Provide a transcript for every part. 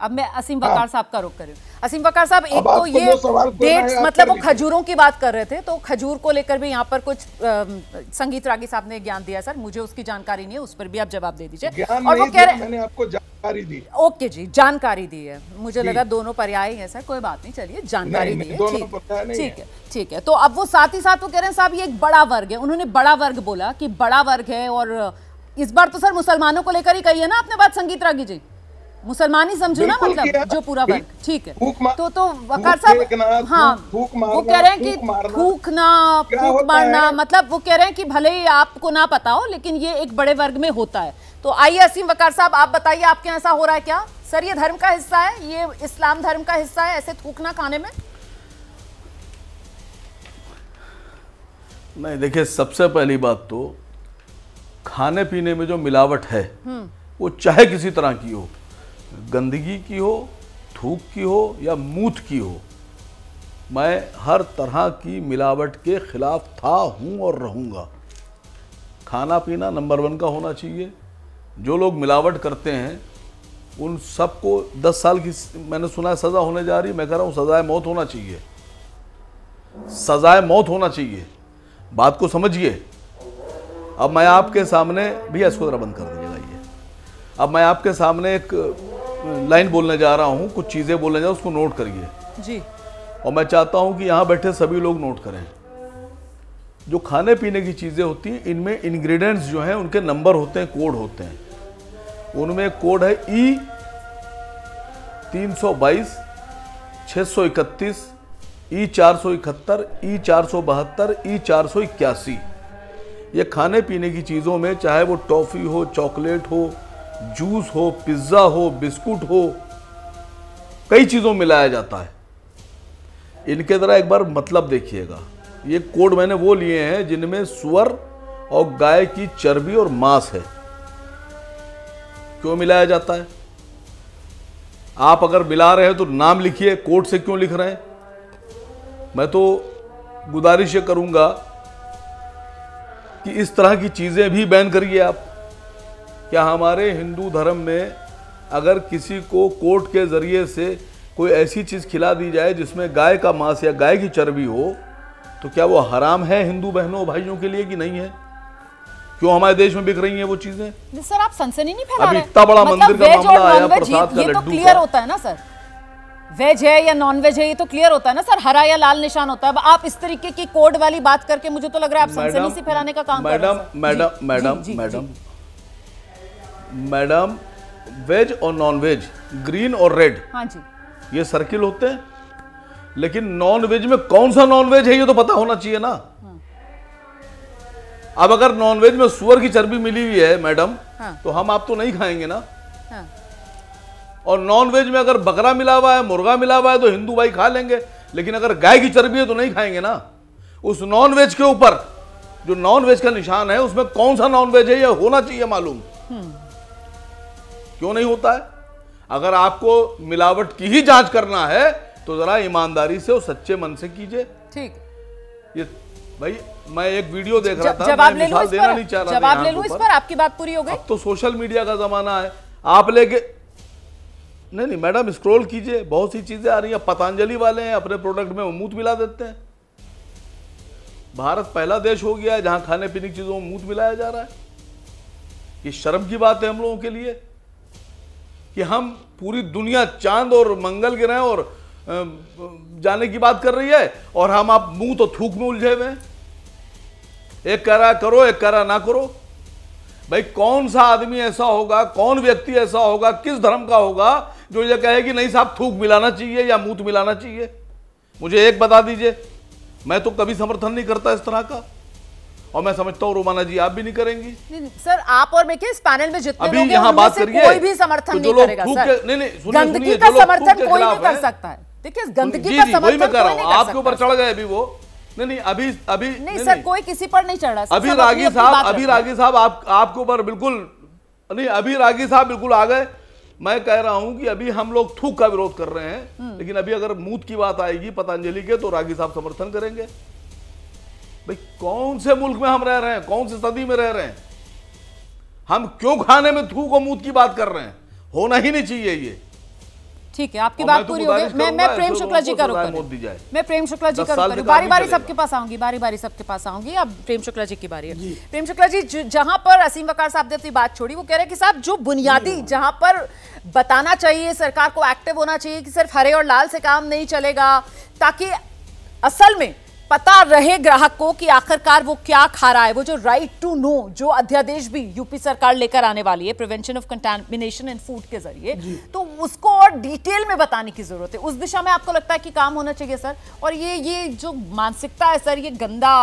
अब मैं असीम वकार साहब का रुख कर रही हूँ। असीम वकार साहब, एक तो ये डेट्स, है, मतलब वो खजूरों की बात कर रहे थे, तो खजूर को लेकर भी यहाँ पर कुछ संगीत रागी साहब ने ज्ञान दिया। सर मुझे उसकी जानकारी नहीं है, उस पर भी आप जवाब दे दीजिए। और वो कह रहे, मैंने आपको जानकारी दी। ओके जी, जानकारी दी है, मुझे लगा दोनों पर्याय है सर, कोई बात नहीं, चलिए जानकारी दी है, ठीक है ठीक है। तो अब वो साथ ही साथ वो कह रहे हैं साहब ये एक बड़ा वर्ग है, उन्होंने बड़ा वर्ग बोला कि बड़ा वर्ग है, और इस बार तो सर मुसलमानों को लेकर ही कही है ना आपने बात संगीत रागी जी, मुसलमान ही समझो ना, मतलब जो पूरा वर्ग, ठीक है। तो वकार साहब, हाँ वो कह रहे हैं कि थूकना, फूक मारना, मतलब वो कह रहे हैं कि भले ही आपको ना पता हो लेकिन ये एक बड़े वर्ग में होता है। तो आइए असीम वकार साहब आप बताइए, आपके यहाँ ऐसा हो रहा है क्या? सर ये धर्म का हिस्सा है, ये इस्लाम धर्म का हिस्सा है ऐसे थूकना खाने में? नहीं, देखिए सबसे पहली बात तो खाने पीने में जो मिलावट है वो चाहे किसी तरह की हो, गंदगी की हो, थूक की हो या मूत की हो, मैं हर तरह की मिलावट के खिलाफ था, हूँ और रहूँगा। खाना पीना नंबर 1 का होना चाहिए। जो लोग मिलावट करते हैं उन सबको 10 साल की, मैंने सुना है, सज़ा होने जा रही है। मैं कह रहा हूँ सज़ाए मौत होना चाहिए, सज़ाए मौत होना चाहिए। बात को समझिए। अब मैं आपके सामने, भैया इसको ज़रा बंद कर दीजिएगा ये। अब मैं आपके सामने एक लाइन बोलने जा रहा हूँ, कुछ चीज़ें बोलने जा रहा हूँ, उसको नोट करिए जी। और मैं चाहता हूँ कि यहाँ बैठे सभी लोग नोट करें। जो खाने पीने की चीज़ें होती हैं इनमें इंग्रेडिएंट्स जो हैं उनके नंबर होते हैं, कोड होते हैं। उनमें कोड है E 322, 631, E 471, E 472, E 481। ये खाने पीने की चीज़ों में, चाहे वो टॉफ़ी हो, चॉकलेट हो, जूस हो, पिज़्ज़ा हो, बिस्कुट हो, कई चीज़ों में मिलाया जाता है। इनके ज़रा एक बार मतलब देखिएगा। ये कोड मैंने वो लिए हैं जिनमें सुअर और गाय की चर्बी और मांस है। क्यों मिलाया जाता है? आप अगर मिला रहे हैं तो नाम लिखिए, कोड से क्यों लिख रहे हैं? मैं तो गुजारिश ये करूंगा कि इस तरह की चीज़ें भी बैन करिए आप। क्या हमारे हिंदू धर्म में अगर किसी को कोर्ट के ज़रिए से कोई ऐसी चीज़ खिला दी जाए जिसमें गाय का मांस या गाय की चर्बी हो, तो क्या वो हराम है हिंदू बहनों भाइयों के लिए कि नहीं है? क्यों हमारे देश में बिक रही हैं वो चीज़ें? सर आप सनसनी नहीं फैला रहे। अभी इतना बड़ा मंदिर का मामला आया, प्रसाद का ये तो लड्डू क्लियर होता है ना सर, वेज है या नॉन वेज है ये तो क्लियर होता है ना सर, हरा या लाल निशान होता है। अब आप इस तरीके की कोड वाली बात करके मुझे तो लग रहा है आप सनसनी से फैलाने का काम कर रहे हैं। मैडम, वेज और नॉन वेज, ग्रीन और रेड, हाँ जी, ये सर्किल होते हैं। लेकिन नॉन वेज में कौन सा नॉन वेज है ये तो पता होना चाहिए ना। अब अगर नॉन वेज में सुअर की चर्बी मिली हुई है मैडम, तो हम आप तो नहीं खाएंगे ना। और नॉन वेज में अगर बकरा मिला हुआ है, मुर्गा मिला हुआ है तो हिंदू भाई खा लेंगे, लेकिन अगर गाय की चर्बी है तो नहीं खाएंगे ना। उस नॉन वेज के ऊपर जो नॉन वेज का निशान है उसमें कौन सा नॉन वेज है यह होना चाहिए मालूम। क्यों नहीं होता है? अगर आपको मिलावट की ही जांच करना है तो जरा ईमानदारी से और सच्चे मन से कीजिए। ठीक। ये भाई मैं एक वीडियो देख रहा था, जवाब ले लो इस देना नहीं चाह रहा था, जवाब ले लो इस पर, आपकी बात पूरी हो गई। अब तो सोशल मीडिया का जमाना है, आप लेके नहीं मैडम स्क्रॉल कीजिए, बहुत सी चीजें आ रही हैं। पतंजलि वाले हैं अपने प्रोडक्ट में मूत मिला देते हैं। भारत पहला देश हो गया है जहां खाने पीने की चीजों में मूत मिलाया जा रहा है। ये शर्म की बात है हम लोगों के लिए कि हम पूरी दुनिया चांद और मंगल ग्रह और जाने की बात कर रही है और हम आप मुंह तो थूक में उलझे हुए हैं। एक कह रहा करो, एक कह रहा ना करो। भाई कौन सा आदमी ऐसा होगा, कौन व्यक्ति ऐसा होगा, किस धर्म का होगा जो ये कहे कि नहीं साहब थूक मिलाना चाहिए या मूत मिलाना चाहिए? मुझे एक बता दीजिए। मैं तो कभी समर्थन नहीं करता इस तरह का, और मैं समझता हूँ रोमाना जी आप भी नहीं करेंगी। नहीं, सर आप और मैं इस पैनल में जितने अभी लोग यहाँ बात करिए, कोई भी समर्थन नहीं करेगा सर। गंदगी का समर्थन कोई नहीं कर सकता है। देखिए गंदगी का समर्थन कोई नहीं कर सकता। आपके ऊपर चढ़ गए अभी वो। नहीं अभी नहीं सर, कोई किसी पर नहीं चढ़ रहा। अभी रागी साहब आपके ऊपर बिल्कुल नहीं, अभी रागी साहब बिल्कुल आ गए। मैं कह रहा हूं कि अभी हम लोग थूक का विरोध कर रहे हैं, लेकिन अभी अगर मूत की बात आएगी पतंजलि के तो रागी साहब समर्थन करेंगे। भाई कौन से मुल्क में हम रह रहे हैं, कौन सी सदी में रह रहे हैं? हम क्यों खाने में थूक और मूत की बात कर रहे हैं? होना ही नहीं चाहिए ये। ठीक है, आपकी बात पूरी हो गई। मैं प्रेम शुक्ला जी का रुख करूं, मैं प्रेम शुक्ला जी का रुख करूं, बारी बारी सबके पास आऊंगी, बारी बारी सबके पास आऊंगी। अब प्रेम शुक्ला जी की बारी है। प्रेम शुक्ला जी, जहां पर असीम वकार साहब ने अपनी बात छोड़ी, वो कह रहे हैं कि साहब जो बुनियादी जहां पर बताना चाहिए, सरकार को एक्टिव होना चाहिए कि सिर्फ हरे और लाल से काम नहीं चलेगा, ताकि असल में पता रहे ग्राहक को कि आखिरकार वो क्या खा रहा है। वो जो राइट टू नो जो अध्यादेश भी यूपी सरकार लेकर आने वाली है prevention of contamination in food के जरिए, तो उसको और डिटेल में बताने की जरूरत है। उस दिशा में आपको लगता है कि काम होना चाहिए सर? और ये जो मानसिकता है सर, ये गंदा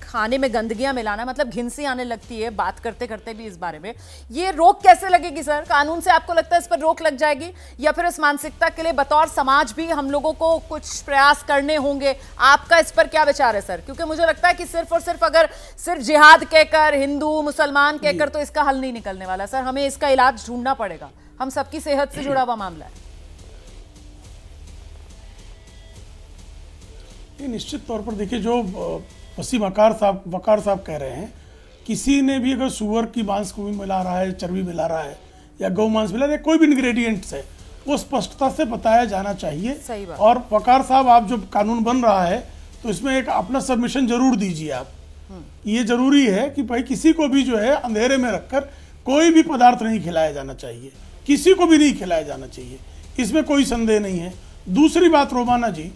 खाने में गंदगियां मिलाना, मतलब घिनसी आने लगती है बात करते करते भी इस बारे में, ये रोक कैसे लगेगी सर? कानून से आपको लगता है इस पर रोक लग जाएगी, या फिर इस मानसिकता के लिए बतौर समाज भी हम लोगों को कुछ प्रयास करने होंगे? आपका इस पर क्या विचार है सर? क्योंकि मुझे लगता है कि सिर्फ और सिर्फ अगर सिर्फ जिहाद कहकर, हिंदू मुसलमान कहकर तो इसका हल नहीं निकलने वाला सर। हमें इसका इलाज ढूंढना पड़ेगा, हम सबकी सेहत से जुड़ा हुआ मामला है। निश्चित तौर पर देखिए, जो वसीम वकार साहब कह रहे हैं, किसी ने भी अगर सुअर की मांस को भी मिला रहा है, चर्बी मिला रहा है या गौ मांस मिला रहा है, कोई भी इंग्रेडिएंट्स है, वो स्पष्टता से बताया जाना चाहिए। और वकार साहब, आप जब कानून बन रहा है तो इसमें एक अपना सबमिशन जरूर दीजिए आप। ये जरूरी है कि भाई किसी को भी जो है अंधेरे में रखकर कोई भी पदार्थ नहीं खिलाया जाना चाहिए, किसी को भी नहीं खिलाया जाना चाहिए, इसमें कोई संदेह नहीं है। दूसरी बात रोमाना जी,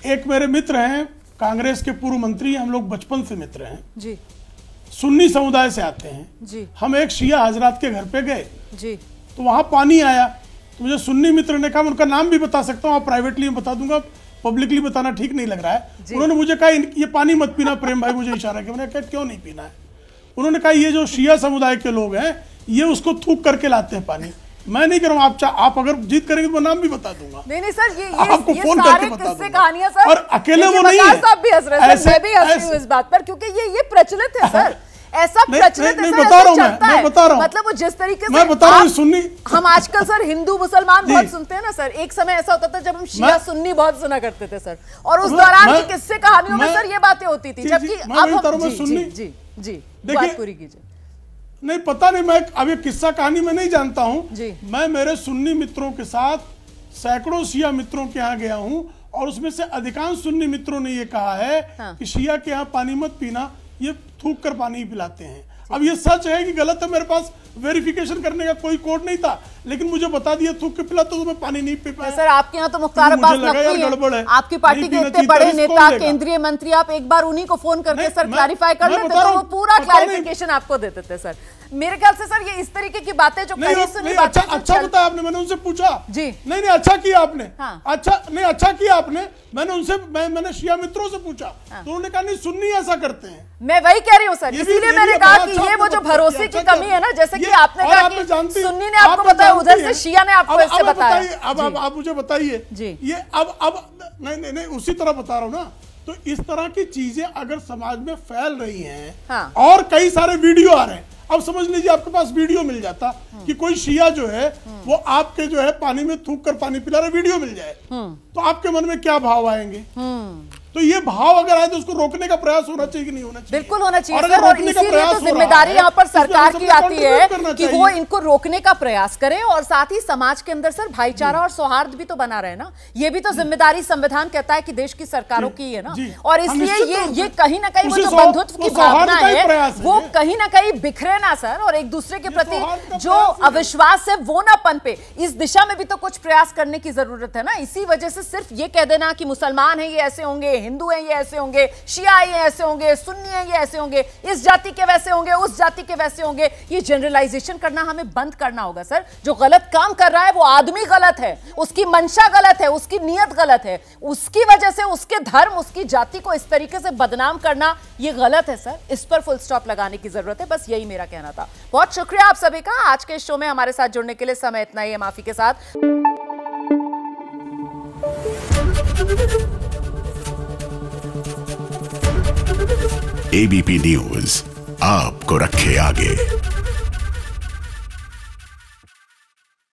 एक मेरे मित्र हैं, कांग्रेस के पूर्व मंत्री, हम लोग बचपन से मित्र हैं जी, सुन्नी समुदाय से आते हैं जी। हम एक शिया हजरात के घर पे गए जी, तो वहां पानी आया, तो मुझे सुन्नी मित्र ने कहा, मैं उनका नाम भी बता सकता हूँ, आप प्राइवेटली बता दूंगा, पब्लिकली बताना ठीक नहीं लग रहा है। उन्होंने मुझे कहा ये पानी मत पीना, प्रेम भाई मुझे इशारा किया। मैंने कहा क्यों नहीं पीना है? उन्होंने कहा ये जो शिया समुदाय के लोग हैं ये उसको थूक करके लाते हैं पानी। मैं नहीं कर रहा हूँ, आप अगर जीत करेंगे तो मैं नाम भी बता दूंगा। नहीं सर, ये आपको फोन करके बता दूंगा। कहानियां सर, और अकेले वो नहीं है, साहब भी हंस रहे हैं, मैं भी हंस रही हूं इस बात पर, क्योंकि ये प्रचलित है सर, ऐसा प्रचलित है, बता रहा हूं मैं बता रहा हूं, मतलब वो जिस तरीके से मैं बता रहा हूं सुन्नी, हम आजकल सर हिंदू मुसलमान बहुत सुनते हैं ना सर, एक समय ऐसा होता था जब हम शिया सुन्नी बहुत सुना करते थे सर, और उस दौरान की किस्से कहानियों में सर ये बातें होती थी, जबकि अब हम जी बात पूरी कीजिए। नहीं पता नहीं, मैं अब ये किस्सा कहानी में नहीं जानता हूं। मैं मेरे सुन्नी मित्रों के साथ सैकड़ों शिया मित्रों के यहाँ गया हूं, और उसमें से अधिकांश सुन्नी मित्रों ने ये कहा है कि शिया के यहाँ पानी मत पीना, ये थूक कर पानी पिलाते हैं। अब ये सच है कि गलत है, मेरे पास वेरिफिकेशन करने का कोई कोड नहीं था, लेकिन मुझे बता दिया थूक के पिलाता तो मैं पानी नहीं पी पाया। सर आपके यहाँ तो मुख्तार अब्बास नकवी है, आपकी पार्टी के इतने बड़े नेता, केंद्रीय मंत्री, आप एक बार उन्हीं को फोन करके सर क्लैरिफाई कर लेते तो वो पूरा क्लैरिफिकेशन आपको दे देते सर। मेरे ख्याल से सर ये इस तरीके की बातें जो कहीं सुनी बातें, अच्छा बताया आपने, मैंने उनसे पूछा जी, नहीं अच्छा किया आपने, अच्छा किया आपने, मैंने शिया मित्रों से पूछा तो उन्होंने कहा नहीं सुन्नी ऐसा करते हैं। मैं वही कह रही हूँ सर, इसीलिए मैंने कहा कि ये वो जो भरोसे की कमी है ना, जैसे कि आपने कहा कि सुन्नी ने आपको बताया, उधर से शिया ने आपको ऐसे बताया। अब आप मुझे बताइए ये, अब नहीं उसी तरह बता रहा हूँ ना, तो इस तरह की चीजें अगर समाज में फैल रही हैं और कई सारे वीडियो आ रहे हैं, अब समझ लीजिए आपके पास वीडियो मिल जाता कि कोई शिया जो है वो आपके जो है पानी में थूक कर पानी पिला रहा, वीडियो मिल जाए तो आपके मन में क्या भाव आएंगे? तो ये भाव अगर आए तो उसको रोकने का प्रयास होना चाहिए कि नहीं होना चाहिए? बिल्कुल होना चाहिए सर, और इसीलिए तो जिम्मेदारी यहाँ पर सरकार की आती है कि वो इनको रोकने का प्रयास करे, और साथ ही समाज के अंदर सर भाईचारा और सौहार्द भी तो बना रहे ना। ये भी तो जिम्मेदारी संविधान कहता है कि देश की सरकारों की है ना, और इसलिए ये कहीं ना कहीं वो जो बंधुत्व की भावना है वो कहीं ना कहीं बिखरे ना सर, और एक दूसरे के प्रति जो अविश्वास है वो ना पनपे। इस दिशा में भी तो कुछ प्रयास करने की जरूरत है ना। इसी वजह से सिर्फ ये कह देना कि मुसलमान है ये ऐसे होंगे, हिंदू हैं ये ऐसे होंगे, शिया ये ऐसे होंगे, सुन्नी हैं ये ऐसे होंगे, इस जाति के वैसे होंगे, उस जाति के वैसे होंगे, ये जनरलाइजेशन करना हमें बंद करना होगा सर। जो गलत काम कर रहा है वो आदमी गलत है, उसकी मंशा गलत है, उसकी नीयत गलत है, उसकी वजह से उसके धर्म, उसकी जाति को इस तरीके से बदनाम करना ये गलत है सर। इस पर फुल स्टॉप लगाने की जरूरत है, बस यही मेरा कहना था। बहुत शुक्रिया आप सभी का आज के शो में हमारे साथ जुड़ने के लिए। समय इतना ही है, माफी के साथ। एबीपी न्यूज आपको रखे आगे।